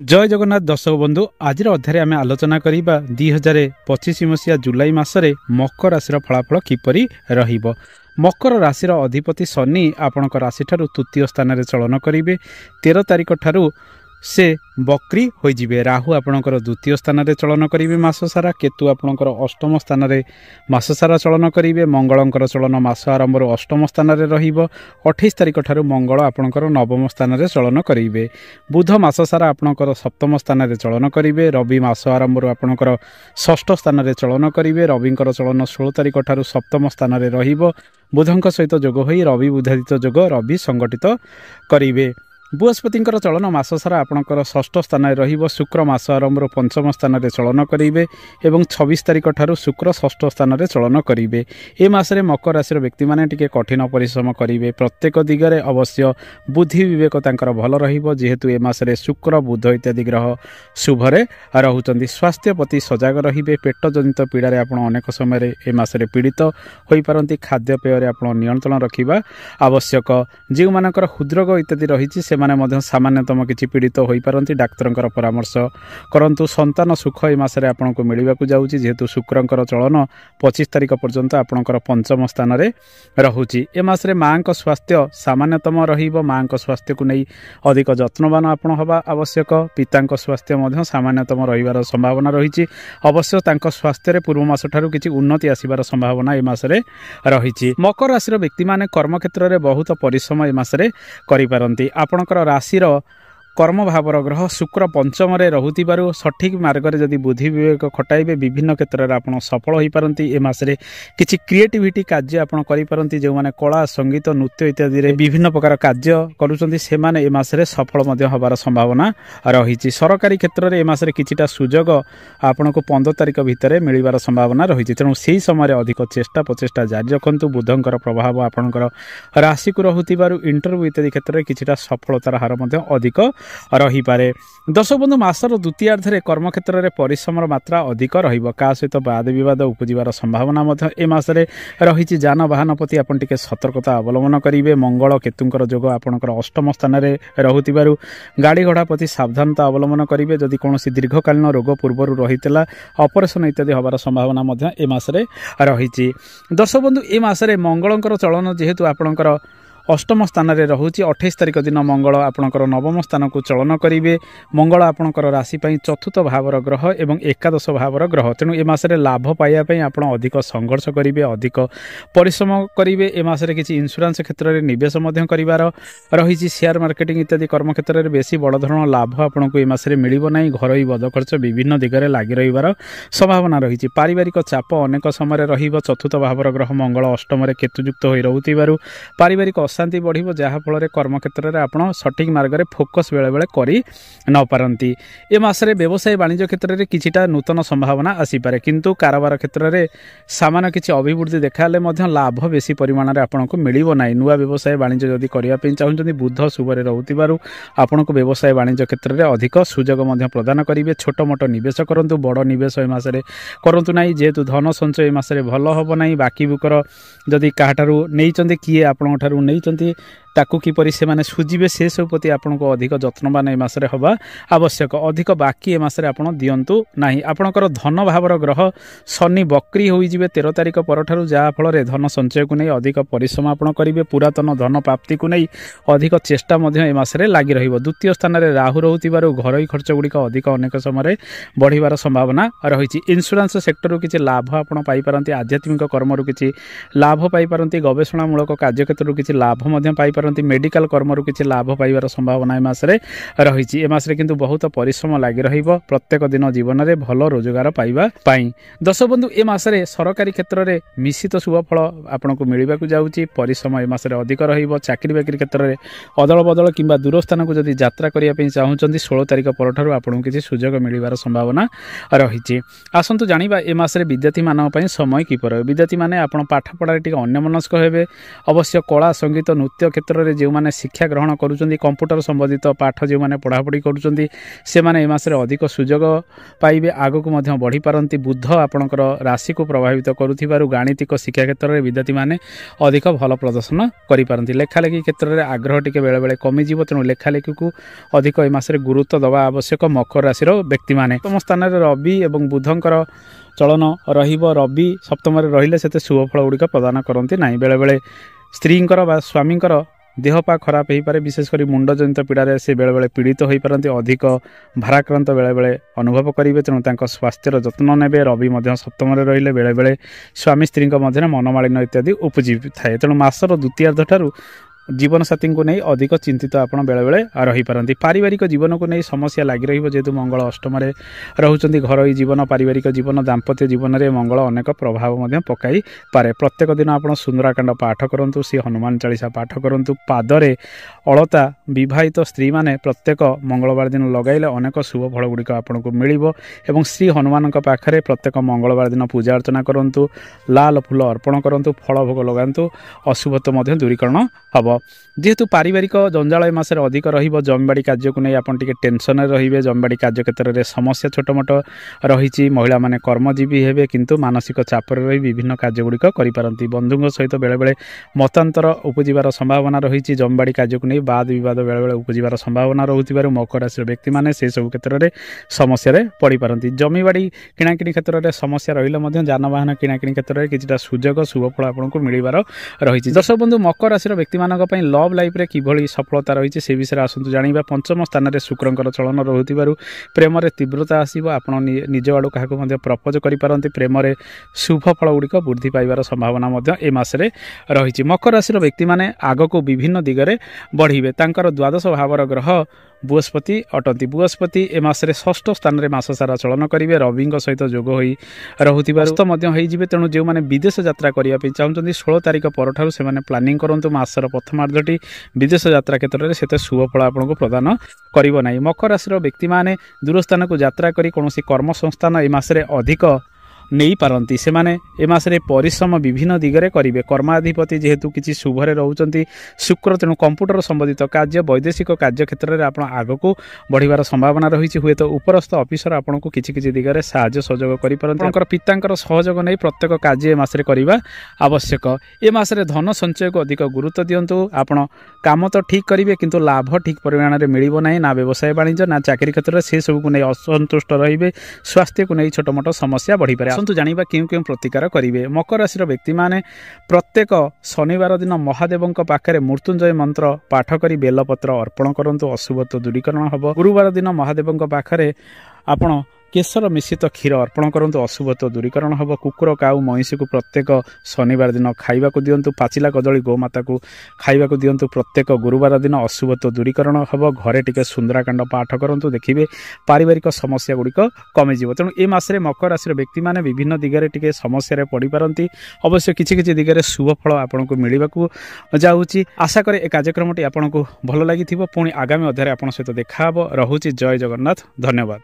जय जगन्नाथ दर्शक बंधु आज अध्याय आम आलोचना करवा 2025 मसीहा जुलाई मसरे मकर राशि फलाफल किपरि रहिबो। मकर राशि अधिपति शनि आपणक राशि ठारू तृतीय स्थान में चलन करेंगे। 13 तारिख ठारू से बक्री होइजिबे। राहु आपणकर द्वितीय स्थान में चलन करेंगे मास सारा। केतु आपणकर अष्टम स्थान में मास सारा चलन करेंगे। मंगलंकर चलन मास आरंभ अष्टम स्थान में रहिबो। 28 तारिख ठारू मंगल आपणकर नवम स्थान में चलन करेंगे। बुध मास सारा आपणकर सप्तम स्थान में चलन करेंगे। रवि मास आरंभ आपणकर षष्ठ स्थान में चलन करेंगे। रविंकर चलन 16 तारिख ठारू सप्तम स्थान में रहिबो। बुधंक सहित जोग होई रवि बुधादित्य जोग रवि संगठित करेंगे। बृहस्पतिंकर चलन मास सारा आपणकर षष्ठ स्थान में रहिबो। शुक्र मास आरंभ पंचम स्थान में चलन करेंगे एवं 26 तारिख ठारू शुक्र षष्ठ स्थान में चलन करेंगे। ए मासरे मकर राशि व्यक्ति माने टिके कठिन परिश्रम करेंगे। प्रत्येक दिगरे अवश्य बुद्धि विवेक तांकर भल रहिबो। जेहेतु ए मासरे शुक्र बुध इत्यादि ग्रह शुभरे रहुचंदी। स्वास्थ्य प्रति सजग रहिबे। पेट जनित पीड़ारे आपण अनेक समय ए मासरे पीड़ित होई पारंती। खाद्य पेय आपण नियंत्रण रखिबा आवश्यक। जे मानकर हृदरोग इत्यादि रहिछि माने सामान्यतम किछि पीड़ित होई पारंती। डाक्तरंकर परामर्श करंतु। संतान सुख ए मासरे आपनको मिलिबाकू जाउछि। जेहेतु शुक्रंकर चलन 25 तारिख पर्यंत आपणकर पंचम स्थान रे रहुछि। ए मासरे मांक स्वास्थ्य सामान्यतम रहिबो। मांक स्वास्थ्य को नै अधिक जत्नवान आपण हबा आवश्यक। पितांक स्वास्थ्य मध्य सामान्यतम रहिबार संभावना रहिछि। अवश्य तांक स्वास्थ्य रे पूर्व मास ठारू किछि उन्नति आसीबार संभावना ए मासरे रहिछि। मकर राशि व्यक्ति माने कर्म क्षेत्र रे बहुत परिश्रम ए मासरे करि पारंती। आपणकर राशिर कर्म भावर ग्रह शुक्र पंचम रे रहुतिबारु सठिक मार्ग रे जदि बुद्धि विवेक खटाइबे विभिन्न क्षेत्र रे आपण सफल होई पारंती। ए मासरे किछि क्रिएटिविटी कार्य आपण करि पारंती। जे माने कला संगीत नृत्य इत्यादि रे विभिन्न प्रकार कार्य करूचंती से माने ए मासरे सफल मध्ये होबार संभावना रहिछि। सरकारी क्षेत्र रे ए मासरे किछिटा सुजोग आपनको 15 तारिख भितरे मिलिबार संभावना रहिछि। तेणु सेही समय रे अधिक चेष्टा प्रचेष्टा जारी रखंतु। बुधंकर प्रभाव आपणकर राशि को रहुतिबारु इंटरव्यू इत्यादि क्षेत्र रे किछिटा सफलतार हार मध्ये अधिक रही पारे। दर्शक बंधु मासर द्वितीयार्धरे कर्म क्षेत्र में परिश्रम मात्रा अधिक रहिबो। का सहित वाद विवाद उपजिबार संभावना मध्य ए मासरे रहिछि। जान वाहन प्रति आपण टिके सतर्कता अवलंबन करिवे। मंगल केतुंकर जोग आपणकर अष्टम स्थान में रहुतिबारु गाड़ी घोड़ा प्रति सावधानता अवलंबन करिवे। जदि कोनोसी दीर्घकालीन रोग पूर्वरु रहितला ऑपरेशन इत्यादि होबार संभावना मध्य ए मासरे रहिछि। दर्शक बंधु ए मासरे मंगलंकर चलन जेहेतु आपणकर अष्टम स्थान में रहुछि। 28 तारिख दिन मंगल आपणकर नवम स्थान को चलन करेंगे। मंगल आपणकर राशि चतुर्थ भावर ग्रह एवं एकादश भावर ग्रह। तेणु ए मासरे लाभ पाइबा आपण अधिक संघर्ष करेंगे। अधिक परिश्रम करेंगे। ए मासरे किछि इंश्योरेंस क्षेत्र में निवेश मध्य करिवार रहिछि। शेयर मार्केटिंग इत्यादि कर्म क्षेत्र में बेसी बड़ धरण लाभ आपको ए मासरे मिलिबो नाही। घरोई बद खर्च विभिन्न दिगरे लागि रहिबार संभावना रहिछि। पारिवारिक चाप अनेक समय रहिबो। चतुर्थ भावर ग्रह मंगल अष्टम रे केतुयुक्त होई रहुतिबारु पारिवारिक अशांति बढ़िबो। जहा फल कर्म क्षेत्र में आपण सठिक मार्ग में फोकस बेले बेले करि न पारंती। ए मासरे व्यवसाय वाणिज्य क्षेत्र में किछिटा नूतन संभावना आसीपारे। किंतु कारोबार क्षेत्र में सामान्य किछि अभिवृद्धि देखाले मध्य लाभ बेसी परिमाण में आपको मिलिबो नाही। नुआ व्यवसाय वाणिज्य जदि करिया पे चाहुचंती बुध शुभरे रहुतिबारु आपको व्यवसाय वाणिज्य क्षेत्र में अधिक सुजोग मध्य प्रदान करिवे। छोट मोट निवेश करंतु। बड़ निवेश ए मासरे करंतु नाही। जेहेतु धन संचय ए मासरे भल होबो नाही। बाकी बुकर जदि काहाठारु नैचंती किए आपन ठारु नैचंती ताकू किपरि से माने सुझिबे से सब प्रति आपनको अधिक जत्नवान ए मासरे हबा आवश्यक। अधिक बाकी ए मासरे आपण दियंतु नाही। आपणकर धन भावर ग्रह शनि बक्री होई जिवे 13 तारिख परठारु। जहा फल रे धन संचय को नै अधिक परिश्रम आपण करिवे। पुरातन धन प्राप्ति को नै अधिक चेष्टा मध्य ए मासरे लागि रहिबो। द्वितीय स्थान रे राहु रहुतिबारु घरोई खर्च गुडी अधिक अनेक समय बढ़िबार संभावना रहिछि। इंश्योरेंस सेक्टर किछि लाभ आपण पाई पारंती। आध्यात्मिक कर्म रु किछि लाभ पाई पारंती। गवेषणा मूलक कार्य क्षेत्र रु किछि लाभ मध्य पाई मेडिकल कर्म रु किछि लाभ पाइबार संभावना ए मासरे रहिछि। ए मासरे किंतु बहुत परिश्रम लागि रहिबो। प्रत्येक दिन जीवन रे भलो रोजगार पाइबा पाई। दर्शक बंधु ए मासरे सरकारी क्षेत्र में मिश्रित शुभ फल आपनको मिलिबाकू जाउछि। परिश्रम ए मासरे अधिक रहिबो। चाकरी बाकरी क्षेत्र में अदल बदल किंबा दूर स्थान को जदि यात्रा करिया पे चाहुचंती 16 तारिख परठारु आपनको किछि सुजोग मिलिबार संभावना रहिछि। आसंतु जानिबा ए मासरे विद्यार्थी मानक पई समय किपर। विद्यार्थी माने आपण पाठ पढारे टिके अन्यमनस्क हेबे। अवश्य कला संगीत संगीत नृत्य क्षेत्र में जो मैंने शिक्षा ग्रहण करुँच कंप्यूटर संबंधित पाठ जो मैंने पढ़ापढ़ी करुँच से माने मासरे अधिक सुजोग पाइबे आगक बढ़ी पारती बुध आपणकर राशि को प्रभावित करुथिबारु गाणितिक शिक्षा क्षेत्र में विद्यार्थी माने अधिक भल प्रदर्शन करिपारती लेखालेखि क्षेत्र में आग्रह टिके बेले बेले कमिजिव तेणु लेखालेखि को अधिक ए मासरे गुरुत्व दवा आवश्यक मकर राशि व्यक्ति माने सप्तम स्थान में रवि और बुधंकर चलन रवि सप्तम रहिले से शुभ फल गुड़िक प्रदान करती ना बेले बेले स्त्रींकर बा स्वामींकर देहपा खराब हो पारे विशेषकर मुंड जनित पीड़ार से बेले बेले पीड़ित हो पारती अधिक भाराक्रांत बेले बेले अनुभव करेंगे तेणु स्वास्थ्यर जत्न नेबे रवि सप्तम रहिले बेले बेले स्वामी स्त्री मध्य मनमालिन्य इत्यादि उपजी थाए तेणु मासर द्वितीयार्ध ठारू जीवन साथी को नहीं अधिक चिंतित आप बेले बेले रही पारती पारिवारिक जीवन को नहीं समस्या लगी रही मंगल अष्टम रोचे घर जीवन पारिवारिक जीवन दाम्पत्य जीवन में मंगल अनेक प्रभाव पकाई पारे प्रत्येक दिन आप सुंदराकांड पाठ करूँ सी हनुमान चालीसा पाठ करूँ पादरे अलता विवाहित स्त्री माने प्रत्येक मंगलवार दिन लगाइले अनेक शुभ फल गुड़िक आपन को मिल और श्री हनुमान पाखे प्रत्येक मंगलवार दिन पूजा अर्चना करूँ लाल फूल अर्पण करूँ फल भोग लगातु अशुभत्व दूरीकरण हम जेहेतु पारिवारिक जंजाल मसरे अधिक रमीबाड़ी कार्य को नहीं आप टेंशन रे जमीबाड़ी कार्य क्षेत्र में समस्या छोटमोट रही महिला माने कर्मजीवी हेबे किंतु मानसिक चापर रही विभिन्न कार्यगुड़िक करिपारंती बंधुओं सहित बेले बेले मतांतर उपजिबार संभावना रही जमीबाड़ी कार्य को नहीं वाद विवाद बेले बेले उपजिबार संभावना रोथिबारु मकर राशि व्यक्ति माने से सब क्षेत्र में समस्या पड़ पारती जमीबाड़ी किणाकिणी क्षेत्र में समस्या रही जानवाहन किणाकिणी क्षेत्र में किछिटा सुजोग शुभफल आपको मिलबार रही दर्शक बंधु मकर राशि व्यक्ति लव लाइफ रे किभली सफलता रही से विषय आसतु जाना पंचम स्थान में शुक्रंकर चलन रोथिबारु प्रेम रे तीव्रता आसीबो आपण निज आड़ू क्या प्रपोज करिपारंती प्रेम रे शुभ फल गुड़िक वृद्धि पाइबार संभावना ए मासरे रही मकर राशि व्यक्ति माने आगको विभिन्न दिगरे बढ़िबे तांकर द्वादश भावर ग्रह बृहस्पति अटंती बृहस्पति ए मासरे षष्ठ स्थान में मास सारा चलन करेंगे रवि सहित जोग हो रोथे तेणु जो मैंने विदेश यात्रा करने चाहते 16 तारिख पर से प्लानिंग करूँ मासर प्रथमार्धटी विदेश यात्रा क्षेत्र में से शुभ फल आपको प्रदान करिबो नाही मकर राशि व्यक्ति माने दूर स्थान को यात्रा करी कौनसी कर्म संस्थान ए मासरे अधिक नहीं पारती से माने ए मासरे परिश्रम विभिन्न दिगरे करेंगे कर्माधिपति जेहेतु किसी शुभरे रोचंती शुक्र तेणु कंप्यूटर संबंधित कार्य वैदेशिक कार्य क्षेत्र में आप आग को बढ़िबार संभावना रही हुए तो उपरस्थ ऑफिसर आपन को किछि किछि दिगरे साहाय्य सहयोग करि परंती आपनकर पितांकर सहयोग नहीं प्रत्येक कार्य ए मासरे करिबा आवश्यक ए मासरे धन संचय को अधिक गुरुत्व दियंतु आपण काम तो ठीक करेंगे किंतु लाभ ठीक परिमाण में मिलिबो नाही ना व्यवसाय वाणिज्य ना चाकरी क्षेत्र में से सब को नहीं असंतुष्ट रहिबे स्वास्थ्य को नहीं छोट मोट समस्या बढ़ी पारे आसंतु जानिबा क्यों क्यों प्रतिकार करेंगे मकर राशि व्यक्ति माने प्रत्येक शनिवार दिन महादेव पाखे मृत्युंजय मंत्र पाठ करी बेलपत्र अर्पण करंतु अशुभत्व दूरीकरण हम गुरुवार दिन महादेव पाखे आपण केशर मिश्रित क्षीर अर्पण करंतु अशुभत्व दूरीकरण हम कुकुर काऊ महिषी को प्रत्येक शनिवार दिन खाइबा को दियंतु पाचिला कदली गोमाता को खाइबा को दियंतु प्रत्येक गुरुवार दिन अशुभत्व दूरीकरण हम घरे टिके सुंदराकांड पाठ करंतु देखिबे पारिवारिक समस्या गुड़िक कमिजिव तेणु ए मासरे मकर राशि व्यक्ति माने विभिन्न दिगरे टिके समस्या पड़ पारती अवश्य किछि किछि दिगरे शुभ फल आपको मिलवाकू जाऊँगी आशा करे ए कार्यक्रमटी आपको भल लगी पुणी आगामी अध्याय आपन सहित देखा रहुछि जय जगन्नाथ धन्यवाद।